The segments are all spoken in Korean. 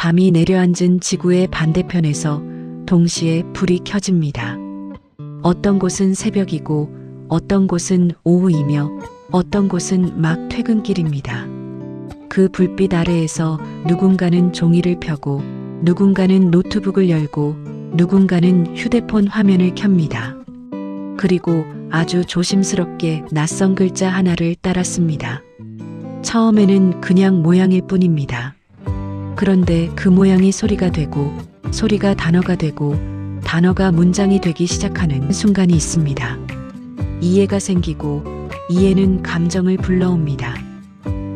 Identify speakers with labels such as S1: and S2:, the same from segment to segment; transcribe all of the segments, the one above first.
S1: 밤이 내려앉은 지구의 반대편에서 동시에 불이 켜집니다. 어떤 곳은 새벽이고 어떤 곳은 오후이며 어떤 곳은 막 퇴근길입니다. 그 불빛 아래에서 누군가는 종이를 펴고 누군가는 노트북을 열고 누군가는 휴대폰 화면을 켭니다. 그리고 아주 조심스럽게 낯선 글자 하나를 따랐습니다. 처음에는 그냥 모양일 뿐입니다. 그런데 그 모양이 소리가 되고 소리가 단어가 되고 단어가 문장이 되기 시작하는 순간이 있습니다. 이해가 생기고 이해는 감정을 불러옵니다.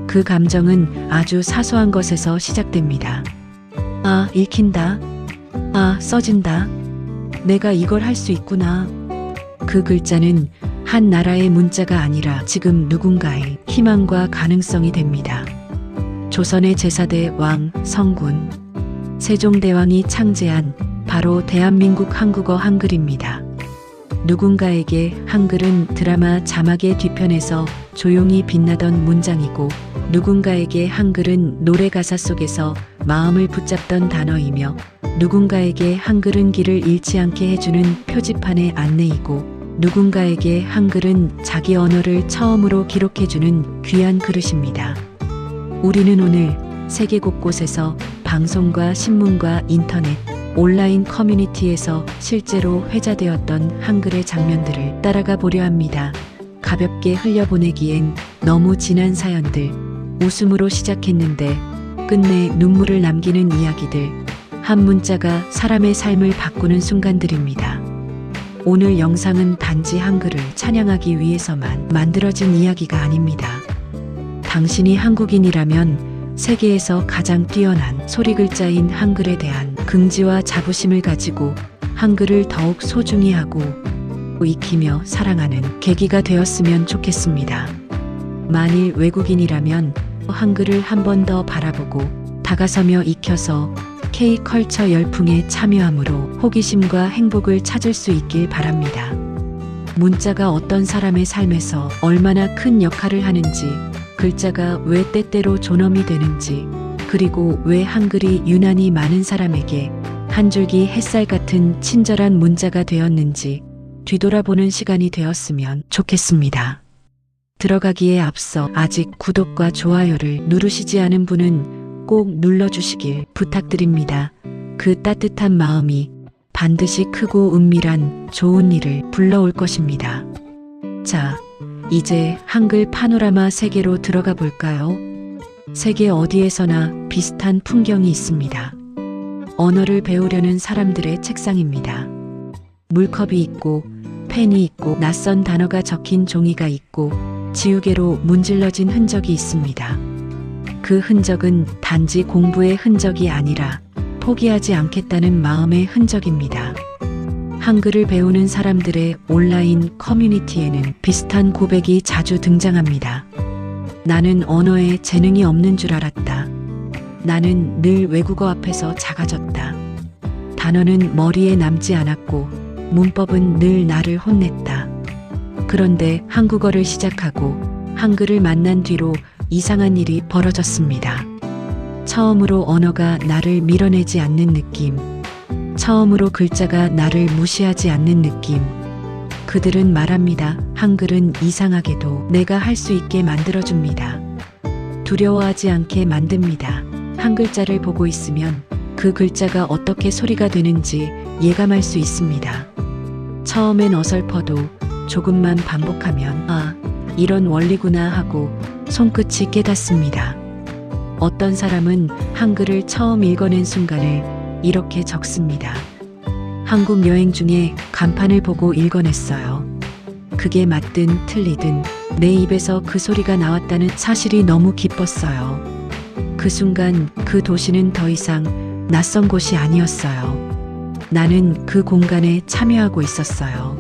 S1: 그 감정은 아주 사소한 것에서 시작됩니다. 아, 읽힌다. 아, 써진다. 내가 이걸 할 수 있구나. 그 글자는 한 나라의 문자가 아니라 지금 누군가의 희망과 가능성이 됩니다. 조선의 제사대 왕 성군, 세종대왕이 창제한 바로 대한민국 한국어 한글입니다. 누군가에게 한글은 드라마 자막의 뒤편에서 조용히 빛나던 문장이고 누군가에게 한글은 노래 가사 속에서 마음을 붙잡던 단어이며 누군가에게 한글은 길을 잃지 않게 해주는 표지판의 안내이고 누군가에게 한글은 자기 언어를 처음으로 기록해주는 귀한 그릇입니다. 우리는 오늘 세계 곳곳에서 방송과 신문과 인터넷, 온라인 커뮤니티에서 실제로 회자되었던 한글의 장면들을 따라가 보려 합니다. 가볍게 흘려보내기엔 너무 진한 사연들, 웃음으로 시작했는데 끝내 눈물을 남기는 이야기들, 한 문자가 사람의 삶을 바꾸는 순간들입니다. 오늘 영상은 단지 한글을 찬양하기 위해서만 만들어진 이야기가 아닙니다. 당신이 한국인이라면 세계에서 가장 뛰어난 소리 글자인 한글에 대한 긍지와 자부심을 가지고 한글을 더욱 소중히 하고 익히며 사랑하는 계기가 되었으면 좋겠습니다. 만일 외국인이라면 한글을 한 번 더 바라보고 다가서며 익혀서 K컬처 열풍에 참여함으로 호기심과 행복을 찾을 수 있길 바랍니다. 문자가 어떤 사람의 삶에서 얼마나 큰 역할을 하는지, 글자가 왜 때때로 존엄이 되는지, 그리고 왜 한글이 유난히 많은 사람에게 한 줄기 햇살 같은 친절한 문자가 되었는지 뒤돌아보는 시간이 되었으면 좋겠습니다. 들어가기에 앞서 아직 구독과 좋아요를 누르시지 않은 분은 꼭 눌러주시길 부탁드립니다. 그 따뜻한 마음이 반드시 크고 은밀한 좋은 일을 불러올 것입니다. 자, 이제 한글 파노라마 세계로 들어가 볼까요? 세계 어디에서나 비슷한 풍경이 있습니다. 언어를 배우려는 사람들의 책상입니다. 물컵이 있고 펜이 있고 낯선 단어가 적힌 종이가 있고 지우개로 문질러진 흔적이 있습니다. 그 흔적은 단지 공부의 흔적이 아니라 포기하지 않겠다는 마음의 흔적입니다. 한글을 배우는 사람들의 온라인 커뮤니티에는 비슷한 고백이 자주 등장합니다. 나는 언어에 재능이 없는 줄 알았다. 나는 늘 외국어 앞에서 작아졌다. 단어는 머리에 남지 않았고 문법은 늘 나를 혼냈다. 그런데 한국어를 시작하고 한글을 만난 뒤로 이상한 일이 벌어졌습니다. 처음으로 언어가 나를 밀어내지 않는 느낌. 처음으로 글자가 나를 무시하지 않는 느낌. 그들은 말합니다. 한글은 이상하게도 내가 할 수 있게 만들어줍니다. 두려워하지 않게 만듭니다. 한 글자를 보고 있으면 그 글자가 어떻게 소리가 되는지 예감할 수 있습니다. 처음엔 어설퍼도 조금만 반복하면 아, 이런 원리구나 하고 손끝이 깨닫습니다. 어떤 사람은 한글을 처음 읽어낸 순간을 이렇게 적습니다. 한국 여행 중에 간판을 보고 읽어냈어요. 그게 맞든 틀리든 내 입에서 그 소리가 나왔다는 사실이 너무 기뻤어요. 그 순간 그 도시는 더 이상 낯선 곳이 아니었어요. 나는 그 공간에 참여하고 있었어요.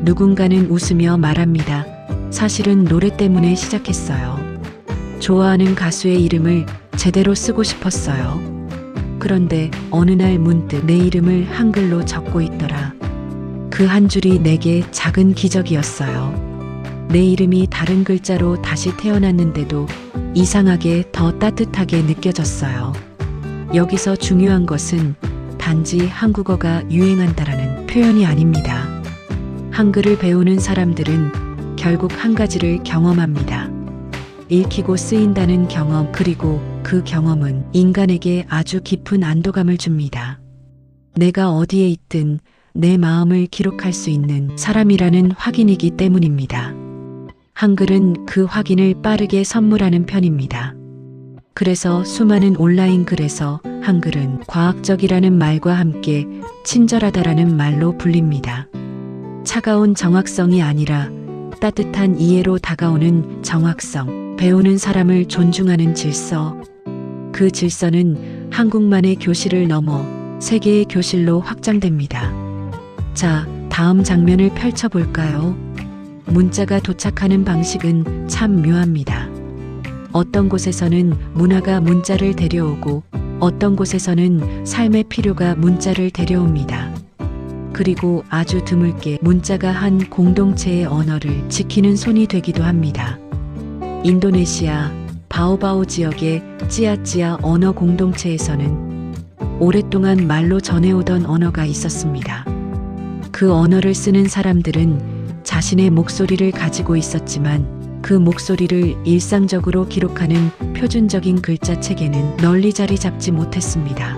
S1: 누군가는 웃으며 말합니다. 사실은 노래 때문에 시작했어요. 좋아하는 가수의 이름을 제대로 쓰고 싶었어요. 그런데 어느 날 문득 내 이름을 한글로 적고 있더라. 그 한 줄이 내게 작은 기적이었어요. 내 이름이 다른 글자로 다시 태어났는데도 이상하게 더 따뜻하게 느껴졌어요. 여기서 중요한 것은 단지 한국어가 유행한다라는 표현이 아닙니다. 한글을 배우는 사람들은 결국 한 가지를 경험합니다. 읽히고 쓰인다는 경험, 그리고 그 경험은 인간에게 아주 깊은 안도감을 줍니다. 내가 어디에 있든 내 마음을 기록할 수 있는 사람이라는 확인이기 때문입니다. 한글은 그 확인을 빠르게 선물하는 편입니다. 그래서 수많은 온라인 글에서 한글은 과학적이라는 말과 함께 친절하다라는 말로 불립니다. 차가운 정확성이 아니라 따뜻한 이해로 다가오는 정확성, 배우는 사람을 존중하는 질서. 그 질서는 한국만의 교실을 넘어 세계의 교실로 확장됩니다. 자, 다음 장면을 펼쳐볼까요? 문자가 도착하는 방식은 참 묘합니다. 어떤 곳에서는 문화가 문자를 데려오고 어떤 곳에서는 삶의 필요가 문자를 데려옵니다. 그리고 아주 드물게 문자가 한 공동체의 언어를 지키는 손이 되기도 합니다. 인도네시아 바오바오 지역의 찌아찌아 언어 공동체에서는 오랫동안 말로 전해오던 언어가 있었습니다. 그 언어를 쓰는 사람들은 자신의 목소리를 가지고 있었지만 그 목소리를 일상적으로 기록하는 표준적인 글자 체계는 널리 자리 잡지 못했습니다.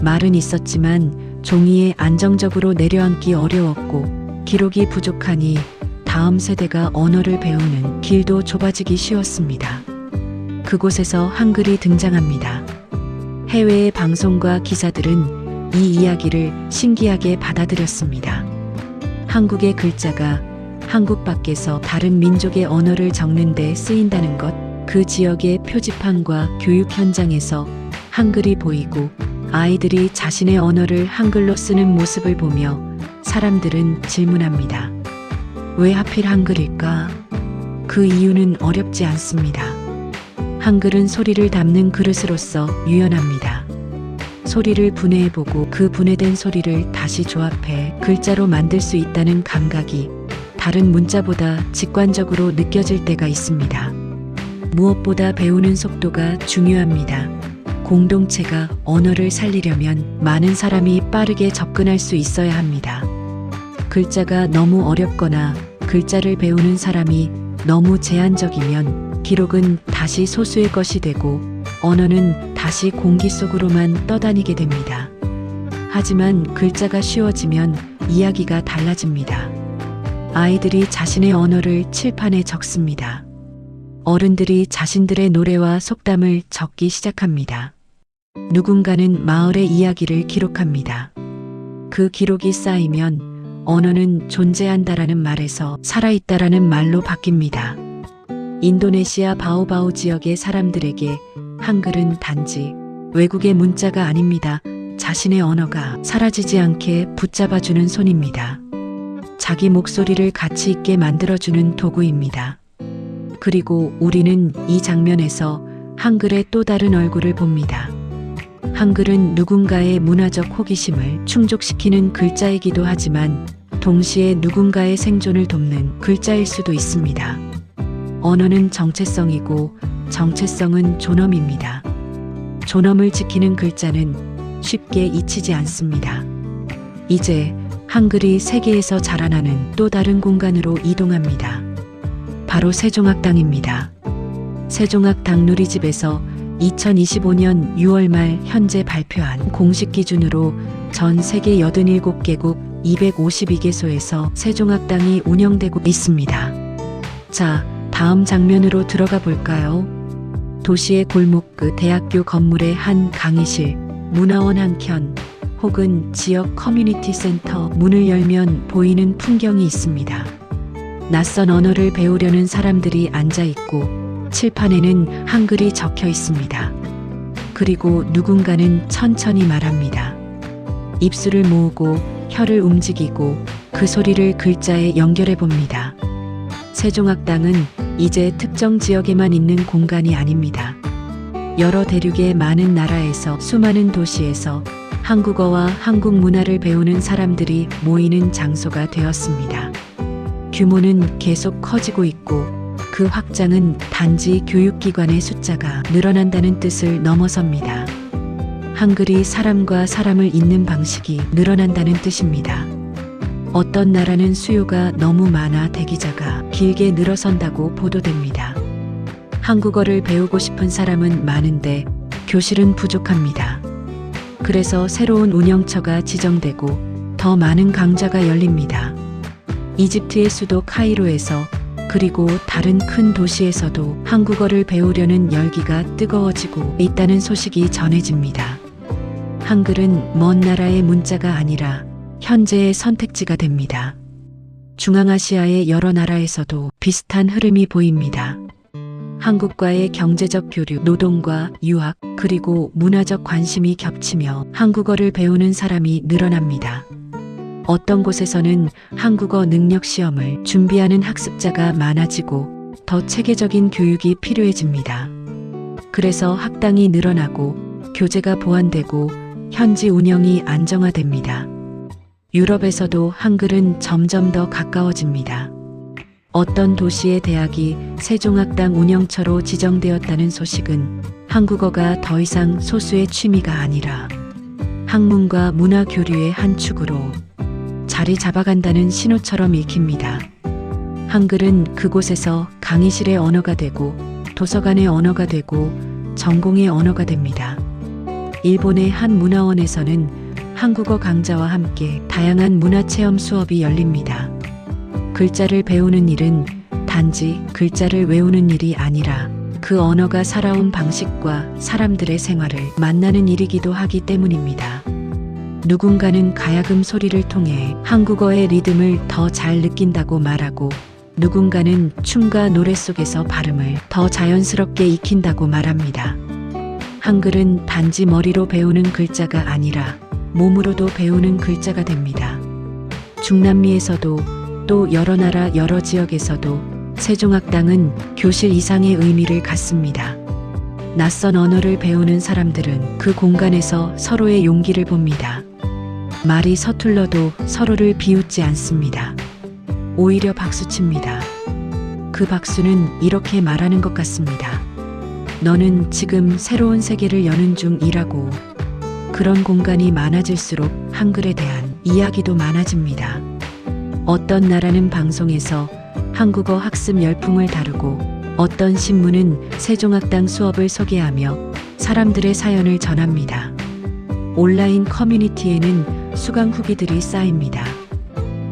S1: 말은 있었지만 종이에 안정적으로 내려앉기 어려웠고 기록이 부족하니 다음 세대가 언어를 배우는 길도 좁아지기 쉬웠습니다. 그곳에서 한글이 등장합니다. 해외의 방송과 기사들은 이 이야기를 신기하게 받아들였습니다. 한국의 글자가 한국 밖에서 다른 민족의 언어를 적는 데 쓰인다는 것, 그 지역의 표지판과 교육 현장에서 한글이 보이고 아이들이 자신의 언어를 한글로 쓰는 모습을 보며 사람들은 질문합니다. 왜 하필 한글일까? 그 이유는 어렵지 않습니다. 한글은 소리를 담는 그릇으로서 유연합니다. 소리를 분해해보고 그 분해된 소리를 다시 조합해 글자로 만들 수 있다는 감각이 다른 문자보다 직관적으로 느껴질 때가 있습니다. 무엇보다 배우는 속도가 중요합니다. 공동체가 언어를 살리려면 많은 사람이 빠르게 접근할 수 있어야 합니다. 글자가 너무 어렵거나 글자를 배우는 사람이 너무 제한적이면 기록은 다시 소수의 것이 되고 언어는 다시 공기 속으로만 떠다니게 됩니다. 하지만 글자가 쉬워지면 이야기가 달라집니다. 아이들이 자신의 언어를 칠판에 적습니다. 어른들이 자신들의 노래와 속담을 적기 시작합니다. 누군가는 마을의 이야기를 기록합니다. 그 기록이 쌓이면 언어는 존재한다라는 말에서 살아있다라는 말로 바뀝니다. 인도네시아 바오바오 지역의 사람들에게 한글은 단지 외국의 문자가 아닙니다. 자신의 언어가 사라지지 않게 붙잡아주는 손입니다. 자기 목소리를 가치 있게 만들어주는 도구입니다. 그리고 우리는 이 장면에서 한글의 또 다른 얼굴을 봅니다. 한글은 누군가의 문화적 호기심을 충족시키는 글자이기도 하지만 동시에 누군가의 생존을 돕는 글자일 수도 있습니다. 언어는 정체성이고 정체성은 존엄입니다. 존엄을 지키는 글자는 쉽게 잊히지 않습니다. 이제 한글이 세계에서 자라나는 또 다른 공간으로 이동합니다. 바로 세종학당입니다. 세종학당 누리집에서 2025년 6월 말 현재 발표한 공식 기준으로 전 세계 87개국 252개소에서 세종학당이 운영되고 있습니다. 자, 다음 장면으로 들어가 볼까요? 도시의 골목 끝 대학교 건물의 한 강의실, 문화원 한켠, 혹은 지역 커뮤니티 센터 문을 열면 보이는 풍경이 있습니다. 낯선 언어를 배우려는 사람들이 앉아 있고 칠판에는 한글이 적혀 있습니다. 그리고 누군가는 천천히 말합니다. 입술을 모으고 혀를 움직이고 그 소리를 글자에 연결해 봅니다. 세종학당은 이제 특정 지역에만 있는 공간이 아닙니다. 여러 대륙의 많은 나라에서 수많은 도시에서 한국어와 한국 문화를 배우는 사람들이 모이는 장소가 되었습니다. 규모는 계속 커지고 있고 그 확장은 단지 교육기관의 숫자가 늘어난다는 뜻을 넘어섭니다. 한글이 사람과 사람을 잇는 방식이 늘어난다는 뜻입니다. 어떤 나라는 수요가 너무 많아 대기자가 길게 늘어선다고 보도됩니다. 한국어를 배우고 싶은 사람은 많은데 교실은 부족합니다. 그래서 새로운 운영처가 지정되고 더 많은 강좌가 열립니다. 이집트의 수도 카이로에서 그리고 다른 큰 도시에서도 한국어를 배우려는 열기가 뜨거워지고 있다는 소식이 전해집니다. 한글은 먼 나라의 문자가 아니라 현재의 선택지가 됩니다. 중앙아시아의 여러 나라에서도 비슷한 흐름이 보입니다. 한국과의 경제적 교류, 노동과 유학, 그리고 문화적 관심이 겹치며 한국어를 배우는 사람이 늘어납니다. 어떤 곳에서는 한국어 능력 시험을 준비하는 학습자가 많아지고 더 체계적인 교육이 필요해집니다. 그래서 학당이 늘어나고 교재가 보완되고 현지 운영이 안정화됩니다. 유럽에서도 한글은 점점 더 가까워집니다. 어떤 도시의 대학이 세종학당 운영처로 지정되었다는 소식은 한국어가 더 이상 소수의 취미가 아니라 학문과 문화 교류의 한 축으로 자리 잡아간다는 신호처럼 읽힙니다. 한글은 그곳에서 강의실의 언어가 되고 도서관의 언어가 되고 전공의 언어가 됩니다. 일본의 한 문화원에서는 한국어 강좌와 함께 다양한 문화체험 수업이 열립니다. 글자를 배우는 일은 단지 글자를 외우는 일이 아니라 그 언어가 살아온 방식과 사람들의 생활을 만나는 일이기도 하기 때문입니다. 누군가는 가야금 소리를 통해 한국어의 리듬을 더 잘 느낀다고 말하고 누군가는 춤과 노래 속에서 발음을 더 자연스럽게 익힌다고 말합니다. 한글은 단지 머리로 배우는 글자가 아니라 몸으로도 배우는 글자가 됩니다. 중남미에서도 또 여러 나라 여러 지역에서도 세종학당은 교실 이상의 의미를 갖습니다. 낯선 언어를 배우는 사람들은 그 공간에서 서로의 용기를 봅니다. 말이 서툴러도 서로를 비웃지 않습니다. 오히려 박수칩니다. 그 박수는 이렇게 말하는 것 같습니다. 너는 지금 새로운 세계를 여는 중이라고. 그런 공간이 많아질수록 한글에 대한 이야기도 많아집니다. 어떤 나라는 방송에서 한국어 학습 열풍을 다루고 어떤 신문은 세종학당 수업을 소개하며 사람들의 사연을 전합니다. 온라인 커뮤니티에는 수강 후기들이 쌓입니다.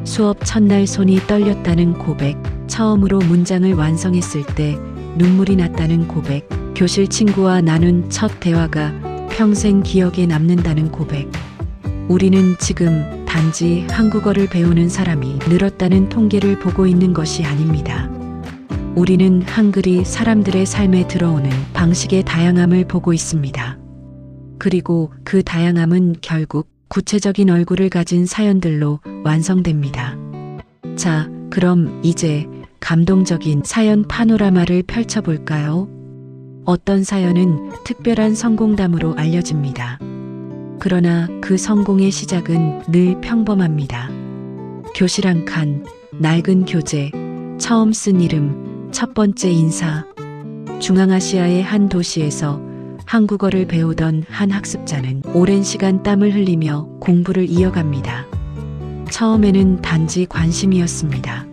S1: 수업 첫날 손이 떨렸다는 고백, 처음으로 문장을 완성했을 때 눈물이 났다는 고백, 교실 친구와 나눈 첫 대화가 평생 기억에 남는다는 고백. 우리는 지금 단지 한국어를 배우는 사람이 늘었다는 통계를 보고 있는 것이 아닙니다. 우리는 한글이 사람들의 삶에 들어오는 방식의 다양함을 보고 있습니다. 그리고 그 다양함은 결국 구체적인 얼굴을 가진 사연들로 완성됩니다. 자, 그럼 이제 감동적인 사연 파노라마를 펼쳐볼까요? 어떤 사연은 특별한 성공담으로 알려집니다. 그러나 그 성공의 시작은 늘 평범합니다. 교실 한 칸, 낡은 교재, 처음 쓴 이름, 첫 번째 인사. 중앙아시아의 한 도시에서 한국어를 배우던 한 학습자는 오랜 시간 땀을 흘리며 공부를 이어갑니다. 처음에는 단지 관심이었습니다.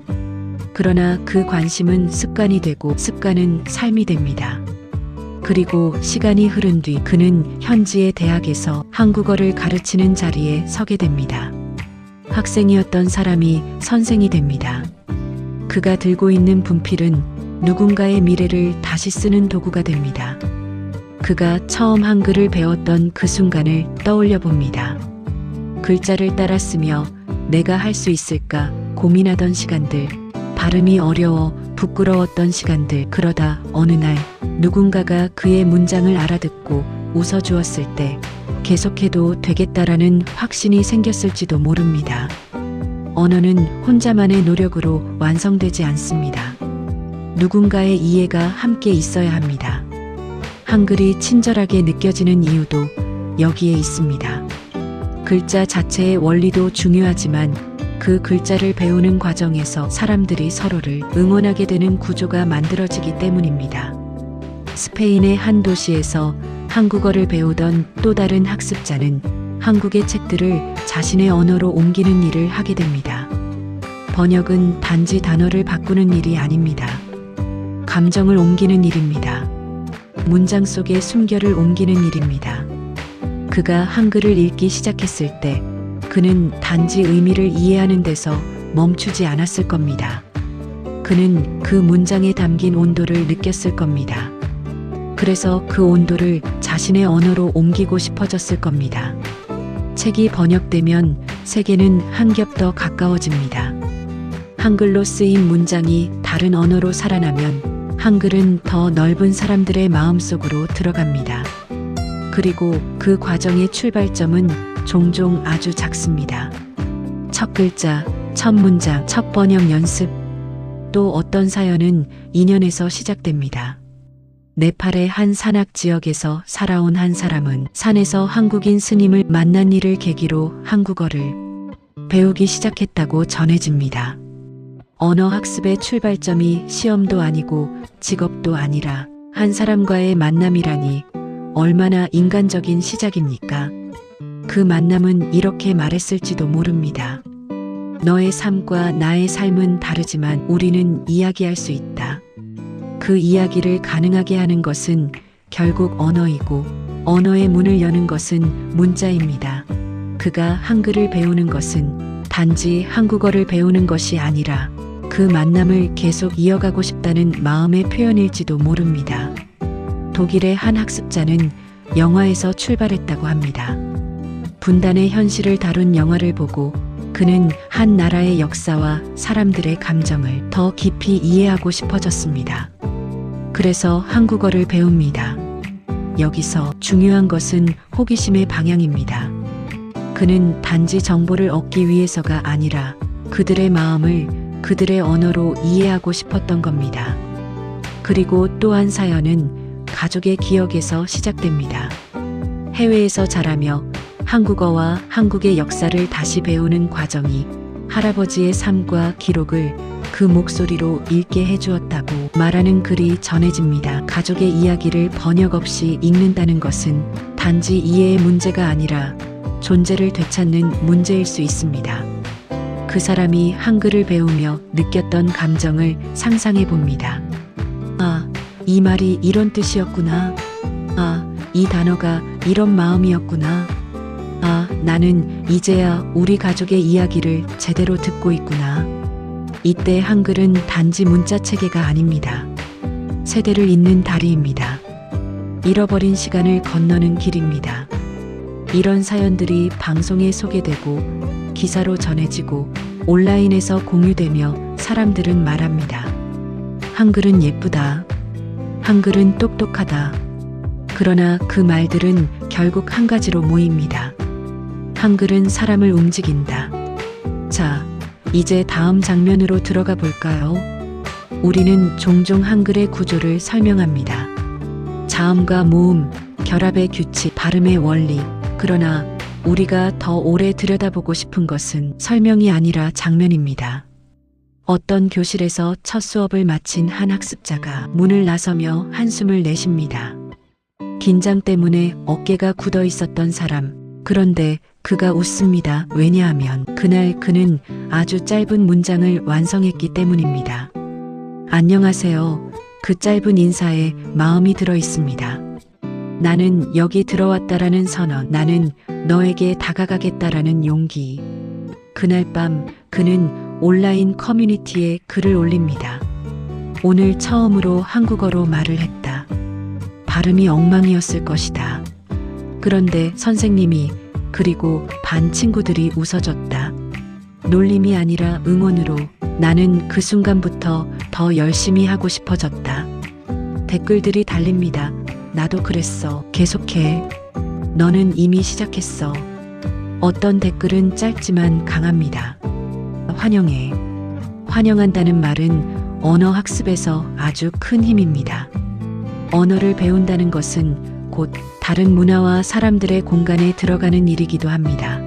S1: 그러나 그 관심은 습관이 되고 습관은 삶이 됩니다. 그리고 시간이 흐른 뒤 그는 현지의 대학에서 한국어를 가르치는 자리에 서게 됩니다. 학생이었던 사람이 선생이 됩니다. 그가 들고 있는 분필은 누군가의 미래를 다시 쓰는 도구가 됩니다. 그가 처음 한글을 배웠던 그 순간을 떠올려 봅니다. 글자를 따라 쓰며 내가 할 수 있을까 고민하던 시간들, 발음이 어려워 부끄러웠던 시간들. 그러다 어느 날 누군가가 그의 문장을 알아듣고 웃어주었을 때 계속해도 되겠다라는 확신이 생겼을지도 모릅니다. 언어는 혼자만의 노력으로 완성되지 않습니다. 누군가의 이해가 함께 있어야 합니다. 한글이 친절하게 느껴지는 이유도 여기에 있습니다. 글자 자체의 원리도 중요하지만 그 글자를 배우는 과정에서 사람들이 서로를 응원하게 되는 구조가 만들어지기 때문입니다. 스페인의 한 도시에서 한국어를 배우던 또 다른 학습자는 한국의 책들을 자신의 언어로 옮기는 일을 하게 됩니다. 번역은 단지 단어를 바꾸는 일이 아닙니다. 감정을 옮기는 일입니다. 문장 속의 숨결을 옮기는 일입니다. 그가 한글을 읽기 시작했을 때 그는 단지 의미를 이해하는 데서 멈추지 않았을 겁니다. 그는 그 문장에 담긴 온도를 느꼈을 겁니다. 그래서 그 온도를 자신의 언어로 옮기고 싶어졌을 겁니다. 책이 번역되면 세계는 한 겹 더 가까워집니다. 한글로 쓰인 문장이 다른 언어로 살아나면 한글은 더 넓은 사람들의 마음속으로 들어갑니다. 그리고 그 과정의 출발점은 종종 아주 작습니다. 첫 글자, 첫 문장, 첫 번역 연습. 또 어떤 사연은 2년에서 시작됩니다. 네팔의 한 산악 지역에서 살아온 한 사람은 산에서 한국인 스님을 만난 일을 계기로 한국어를 배우기 시작했다고 전해집니다. 언어 학습의 출발점이 시험도 아니고 직업도 아니라 한 사람과의 만남이라니 얼마나 인간적인 시작입니까? 그 만남은 이렇게 말했을지도 모릅니다. 너의 삶과 나의 삶은 다르지만 우리는 이야기할 수 있다. 그 이야기를 가능하게 하는 것은 결국 언어이고 언어의 문을 여는 것은 문자입니다. 그가 한글을 배우는 것은 단지 한국어를 배우는 것이 아니라 그 만남을 계속 이어가고 싶다는 마음의 표현일지도 모릅니다. 독일의 한 학습자는 영화에서 출발했다고 합니다. 분단의 현실을 다룬 영화를 보고 그는 한 나라의 역사와 사람들의 감정을 더 깊이 이해하고 싶어졌습니다. 그래서 한국어를 배웁니다. 여기서 중요한 것은 호기심의 방향입니다. 그는 단지 정보를 얻기 위해서가 아니라 그들의 마음을 그들의 언어로 이해하고 싶었던 겁니다. 그리고 또 한 사연은 가족의 기억에서 시작됩니다. 해외에서 자라며 한국어와 한국의 역사를 다시 배우는 과정이 할아버지의 삶과 기록을 그 목소리로 읽게 해주었다고 말하는 글이 전해집니다. 가족의 이야기를 번역 없이 읽는다는 것은 단지 이해의 문제가 아니라 존재를 되찾는 문제일 수 있습니다. 그 사람이 한글을 배우며 느꼈던 감정을 상상해 봅니다. 아, 이 말이 이런 뜻이었구나. 아, 이 단어가 이런 마음이었구나. 아, 나는 이제야 우리 가족의 이야기를 제대로 듣고 있구나. 이때 한글은 단지 문자 체계가 아닙니다. 세대를 잇는 다리입니다. 잃어버린 시간을 건너는 길입니다. 이런 사연들이 방송에 소개되고 기사로 전해지고 온라인에서 공유되며 사람들은 말합니다. 한글은 예쁘다. 한글은 똑똑하다. 그러나 그 말들은 결국 한 가지로 모입니다. 한글은 사람을 움직인다. 자, 이제 다음 장면으로 들어가 볼까요? 우리는 종종 한글의 구조를 설명합니다. 자음과 모음, 결합의 규칙, 발음의 원리. 그러나 우리가 더 오래 들여다보고 싶은 것은 설명이 아니라 장면입니다. 어떤 교실에서 첫 수업을 마친 한 학습자가 문을 나서며 한숨을 내쉽니다. 긴장 때문에 어깨가 굳어 있었던 사람. 그런데 그가 웃습니다. 왜냐하면 그날 그는 아주 짧은 문장을 완성했기 때문입니다. 안녕하세요. 그 짧은 인사에 마음이 들어 있습니다. 나는 여기 들어왔다라는 선언, 나는 너에게 다가가겠다라는 용기. 그날 밤 그는 온라인 커뮤니티에 글을 올립니다. 오늘 처음으로 한국어로 말을 했다. 발음이 엉망이었을 것이다. 그런데 선생님이 그리고 반 친구들이 웃어줬다. 놀림이 아니라 응원으로. 나는 그 순간부터 더 열심히 하고 싶어졌다. 댓글들이 달립니다. 나도 그랬어. 계속해. 너는 이미 시작했어. 어떤 댓글은 짧지만 강합니다. 환영해. 환영한다는 말은 언어 학습에서 아주 큰 힘입니다. 언어를 배운다는 것은 곧 다른 문화와 사람들의 공간에 들어가는 일이기도 합니다.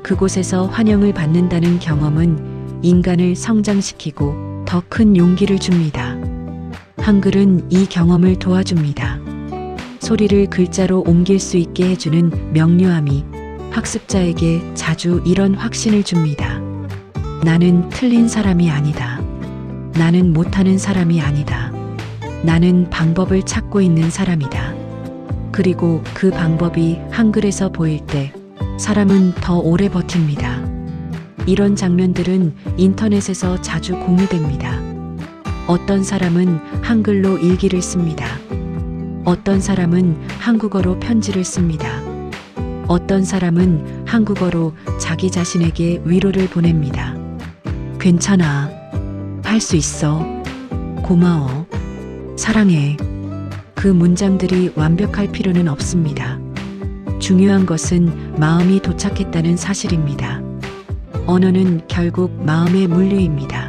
S1: 그곳에서 환영을 받는다는 경험은 인간을 성장시키고 더 큰 용기를 줍니다. 한글은 이 경험을 도와줍니다. 소리를 글자로 옮길 수 있게 해주는 명료함이 학습자에게 자주 이런 확신을 줍니다. 나는 틀린 사람이 아니다. 나는 못하는 사람이 아니다. 나는 방법을 찾고 있는 사람이다. 그리고 그 방법이 한글에서 보일 때 사람은 더 오래 버팁니다. 이런 장면들은 인터넷에서 자주 공유됩니다. 어떤 사람은 한글로 일기를 씁니다. 어떤 사람은 한국어로 편지를 씁니다. 어떤 사람은 한국어로 자기 자신에게 위로를 보냅니다. 괜찮아. 할 수 있어. 고마워. 사랑해. 그 문장들이 완벽할 필요는 없습니다. 중요한 것은 마음이 도착했다는 사실입니다. 언어는 결국 마음의 물류입니다.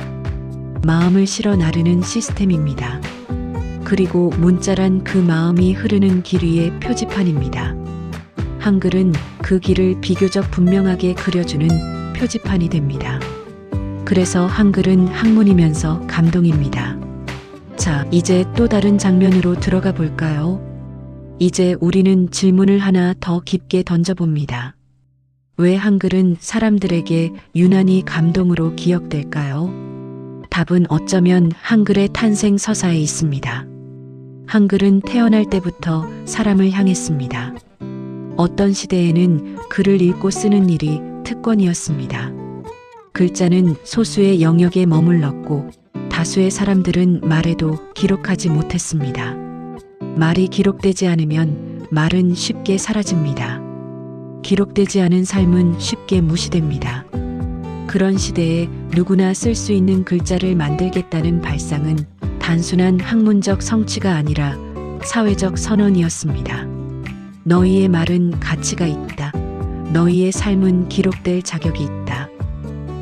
S1: 마음을 실어 나르는 시스템입니다. 그리고 문자란 그 마음이 흐르는 길 위의 표지판입니다. 한글은 그 길을 비교적 분명하게 그려주는 표지판이 됩니다. 그래서 한글은 학문이면서 감동입니다. 자, 이제 또 다른 장면으로 들어가 볼까요? 이제 우리는 질문을 하나 더 깊게 던져봅니다. 왜 한글은 사람들에게 유난히 감동으로 기억될까요? 답은 어쩌면 한글의 탄생 서사에 있습니다. 한글은 태어날 때부터 사람을 향했습니다. 어떤 시대에는 글을 읽고 쓰는 일이 특권이었습니다. 글자는 소수의 영역에 머물렀고 다수의 사람들은 말에도 기록하지 못했습니다. 말이 기록되지 않으면 말은 쉽게 사라집니다. 기록되지 않은 삶은 쉽게 무시됩니다. 그런 시대에 누구나 쓸 수 있는 글자를 만들겠다는 발상은 단순한 학문적 성취가 아니라 사회적 선언이었습니다. 너희의 말은 가치가 있다. 너희의 삶은 기록될 자격이 있다.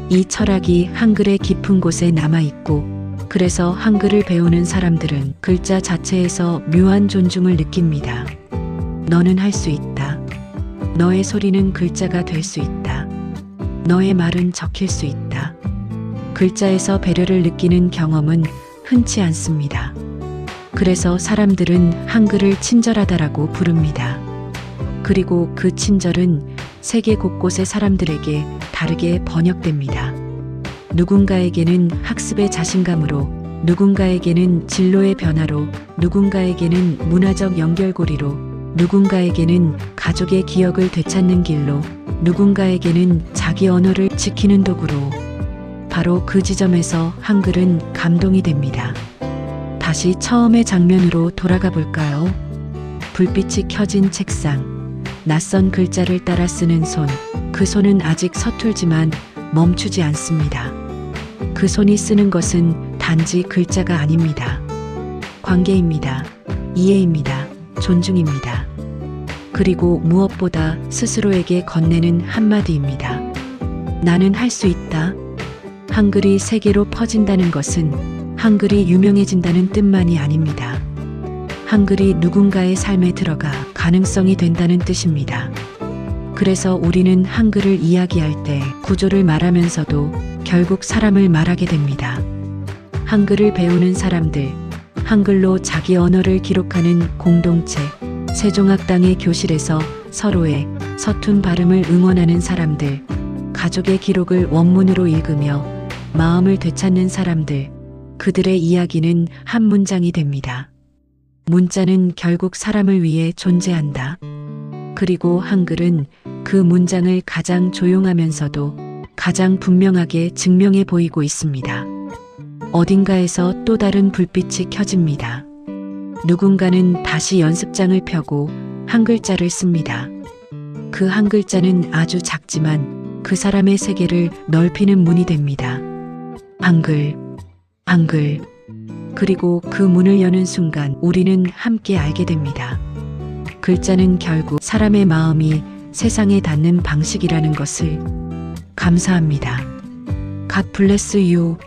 S1: 이 철학이 한글의 깊은 곳에 남아있고 그래서 한글을 배우는 사람들은 글자 자체에서 묘한 존중을 느낍니다. 너는 할 수 있다. 너의 소리는 글자가 될 수 있다. 너의 말은 적힐 수 있다. 글자에서 배려를 느끼는 경험은 흔치 않습니다. 그래서 사람들은 한글을 친절하다라고 부릅니다. 그리고 그 친절은 세계 곳곳의 사람들에게 다르게 번역됩니다. 누군가에게는 학습의 자신감으로, 누군가에게는 진로의 변화로, 누군가에게는 문화적 연결고리로, 누군가에게는 가족의 기억을 되찾는 길로, 누군가에게는 자기 언어를 지키는 도구로. 바로 그 지점에서 한글은 감동이 됩니다. 다시 처음의 장면으로 돌아가 볼까요? 불빛이 켜진 책상, 낯선 글자를 따라 쓰는 손. 그 손은 아직 서툴지만 멈추지 않습니다. 그 손이 쓰는 것은 단지 글자가 아닙니다. 관계입니다. 이해입니다. 존중입니다. 그리고 무엇보다 스스로에게 건네는 한마디입니다. 나는 할 수 있다. 한글이 세계로 퍼진다는 것은 한글이 유명해진다는 뜻만이 아닙니다. 한글이 누군가의 삶에 들어가 가능성이 된다는 뜻입니다. 그래서 우리는 한글을 이야기할 때 구조를 말하면서도 결국 사람을 말하게 됩니다. 한글을 배우는 사람들, 한글로 자기 언어를 기록하는 공동체, 세종학당의 교실에서 서로의 서툰 발음을 응원하는 사람들, 가족의 기록을 원문으로 읽으며 마음을 되찾는 사람들, 그들의 이야기는 한 문장이 됩니다. 문자는 결국 사람을 위해 존재한다. 그리고 한글은 그 문장을 가장 조용하면서도 가장 분명하게 증명해 보이고 있습니다. 어딘가에서 또 다른 불빛이 켜집니다. 누군가는 다시 연습장을 펴고 한 글자를 씁니다. 그 한 글자는 아주 작지만 그 사람의 세계를 넓히는 문이 됩니다. 한글, 한글. 그리고 그 문을 여는 순간 우리는 함께 알게 됩니다. 글자는 결국 사람의 마음이 세상에 닿는 방식이라는 것을. 감사합니다. God bless you.